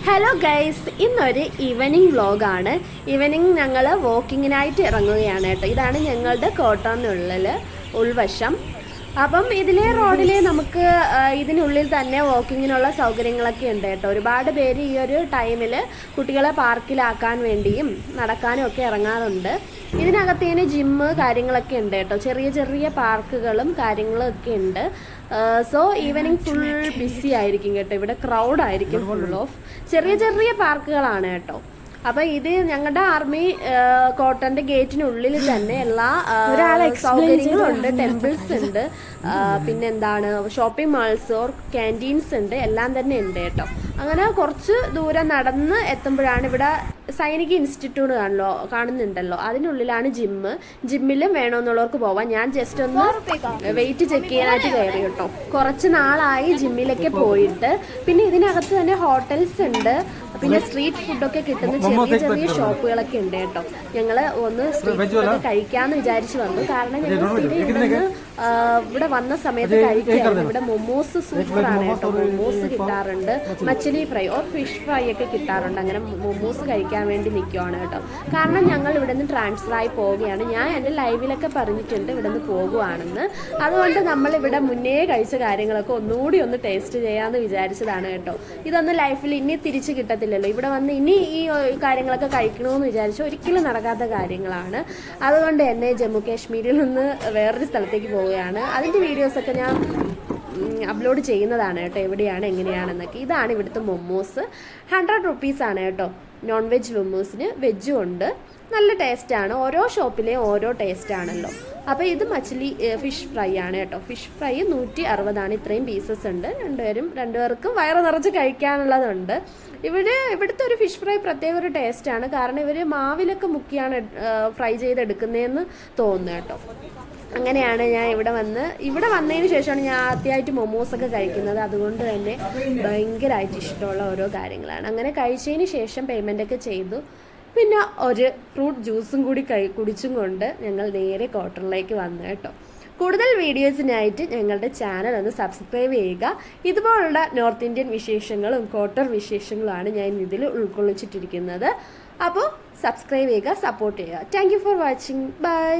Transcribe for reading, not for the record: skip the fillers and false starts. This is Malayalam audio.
ഹലോ ഗൈസ്, ഇന്നൊരു ഈവനിങ് വ്ലോഗാണ്. ഈവനിങ് ഞങ്ങൾ വാക്കിങ്ങിനായിട്ട് ഇറങ്ങുകയാണ് കേട്ടോ. ഇതാണ് ഞങ്ങളുടെ കോട്ടോന്നുള്ളിൽ ഉൾവശം. അപ്പം ഇതിലെ റോഡിൽ നമുക്ക് ഇതിനുള്ളിൽ തന്നെ വാക്കിങ്ങിനുള്ള സൗകര്യങ്ങളൊക്കെ ഉണ്ട് കേട്ടോ. ഒരുപാട് പേര് ഈ ഒരു ടൈമിൽ കുട്ടികളെ പാർക്കിലാക്കാൻ വേണ്ടിയും നടക്കാനും ഒക്കെ ഇറങ്ങാറുണ്ട്. ഇതിനകത്തേന് ജിമ്മ് കാര്യങ്ങളൊക്കെ ഉണ്ട് കേട്ടോ. ചെറിയ ചെറിയ പാർക്കുകളും കാര്യങ്ങളും ഒക്കെ ഉണ്ട്. സോ ഈവനിങ് ഫുൾ ബിസി ആയിരിക്കും കേട്ടോ. ഇവിടെ ക്രൗഡ് ആയിരിക്കും ഫുൾ ഓഫ്. ചെറിയ ചെറിയ പാർക്കുകളാണ് കേട്ടോ. അപ്പം ഇത് ഞങ്ങളുടെ ആർമി കോട്ടന്റെ ഗേറ്റിനുള്ളിൽ തന്നെ എല്ലാ സൗകര്യങ്ങളും ഉണ്ട്. ടെമ്പിൾസ് ഉണ്ട്, പിന്നെന്താണ് ഷോപ്പിംഗ് മാൾസ് ഓർ ക്യാൻറ്റീൻസ് ഉണ്ട്, എല്ലാം തന്നെ ഉണ്ട് കേട്ടോ. അങ്ങനെ കുറച്ച് ദൂരം നടന്ന് എത്തുമ്പോഴാണ് ഇവിടെ സൈനിക ഇൻസ്റ്റിറ്റ്യൂട്ട് കാണുന്നുണ്ടല്ലോ, അതിനുള്ളിലാണ് ജിമ്മ്. ജിമ്മിലും വേണമെന്നുള്ളവർക്ക് പോവാം. ഞാൻ ജസ്റ്റ് ഒന്ന് വെയിറ്റ് ചെക്ക് ചെയ്യാനായിട്ട് കയറി കേട്ടോ. കുറച്ച് നാളായി ജിമ്മിലൊക്കെ പോയിട്ട്. പിന്നെ ഇതിനകത്ത് തന്നെ ഹോട്ടൽസ് ഉണ്ട്, പിന്നെ സ്ട്രീറ്റ് ഫുഡൊക്കെ കിട്ടുന്ന ചെറിയ ചെറിയ ഷോപ്പുകളൊക്കെ ഉണ്ട് കേട്ടോ. ഞങ്ങൾ ഒന്ന് സ്ട്രീറ്റ് ഫുഡൊക്കെ കഴിക്കാമെന്ന് വിചാരിച്ചു വന്നു. കാരണം ഞങ്ങൾ ഇവിടെ വന്ന സമയത്ത് കഴിക്കാറുണ്ട്. ഇവിടെ മൊമോസ് സൂപ്പറാണ് കേട്ടോ. മൊമോസ് കിട്ടാറുണ്ട്, മച്ചലി ഫ്രൈ ഓർ ഫിഷ് ഫ്രൈ ഒക്കെ കിട്ടാറുണ്ട്. അങ്ങനെ മൊമോസ് കഴിക്കാൻ വേണ്ടി നിൽക്കുവാണ് കേട്ടോ. കാരണം ഞങ്ങൾ ഇവിടെ നിന്ന് ട്രാൻസ്ഫർ ആയി പോവുകയാണ്. ഞാൻ എൻ്റെ ലൈവിലൊക്കെ പറഞ്ഞിട്ടുണ്ട് ഇവിടെ നിന്ന് പോകുവാണെന്ന്. അതുകൊണ്ട് നമ്മളിവിടെ മുന്നേ കഴിച്ച കാര്യങ്ങളൊക്കെ ഒന്നുകൂടി ഒന്ന് ടേസ്റ്റ് ചെയ്യാമെന്ന് വിചാരിച്ചതാണ് കേട്ടോ. ഇതൊന്നും ലൈഫിൽ ഇനി തിരിച്ച് കിട്ടത്തില്ലല്ലോ. ഇവിടെ വന്ന് ഇനി ഈ കാര്യങ്ങളൊക്കെ കഴിക്കണമെന്ന് വിചാരിച്ചാൽ ഒരിക്കലും നടക്കാത്ത കാര്യങ്ങളാണ്. അതുകൊണ്ട് തന്നെ ജമ്മു കാശ്മീരിൽ നിന്ന് വേറൊരു സ്ഥലത്തേക്ക് പോവുകയാണ്. അതിൻ്റെ വീഡിയോസൊക്കെ ഞാൻ അപ്ലോഡ് ചെയ്യുന്നതാണ് കേട്ടോ, എവിടെയാണ് എങ്ങനെയാണെന്നൊക്കെ. ഇതാണ് ഇവിടുത്തെ മൊമോസ്. 100 റുപ്പീസാണ് കേട്ടോ. നോൺ വെജ് മൊമോസിന് വെജും ഉണ്ട്. നല്ല ടേസ്റ്റാണ്. ഓരോ ഷോപ്പിലെയും ഓരോ ടേസ്റ്റ് ആണല്ലോ. അപ്പോൾ ഇത് മച്ചിലി ഫിഷ് ഫ്രൈ ആണ് കേട്ടോ. ഫിഷ് ഫ്രൈ 160 ഇത്രയും പീസസ് ഉണ്ട്. രണ്ടുപേർക്കും വയറ് നിറച്ച് കഴിക്കാനുള്ളതുണ്ട്. ഇവിടുത്തെ ഒരു ഫിഷ് ഫ്രൈ പ്രത്യേക ഒരു ടേസ്റ്റാണ്. കാരണം ഇവർ മാവിലൊക്കെ മുക്കിയാണ് ഫ്രൈ ചെയ്തെടുക്കുന്നതെന്ന് തോന്നുന്നു കേട്ടോ. അങ്ങനെയാണ് ഞാൻ ഇവിടെ വന്നതിന് ശേഷമാണ് ഞാൻ ആദ്യമായിട്ട് മൊമോസൊക്കെ കഴിക്കുന്നത്. അതുകൊണ്ട് തന്നെ ഭയങ്കരമായിട്ട് ഇഷ്ടമുള്ള ഓരോ കാര്യങ്ങളാണ്. അങ്ങനെ കഴിച്ചതിന് ശേഷം പേയ്മെൻ്റൊക്കെ ചെയ്തു. പിന്നെ ഒരു ഫ്രൂട്ട് ജ്യൂസും കൂടി കുടിച്ചും കൊണ്ട് ഞങ്ങൾ നേരെ ക്വാർട്ടറിലേക്ക് വന്നു കേട്ടോ. കൂടുതൽ വീഡിയോസിനായിട്ട് ഞങ്ങളുടെ ചാനൽ ഒന്ന് സബ്സ്ക്രൈബ് ചെയ്യുക. ഇതുപോലുള്ള നോർത്ത് ഇന്ത്യൻ വിശേഷങ്ങളും ക്വാർട്ടർ വിശേഷങ്ങളുമാണ് ഞാൻ ഇതിൽ ഉൾക്കൊള്ളിച്ചിട്ടിരിക്കുന്നത്. അപ്പോൾ സബ്സ്ക്രൈബ് ചെയ്യുക, സപ്പോർട്ട് ചെയ്യുക. Thank you for watching. By.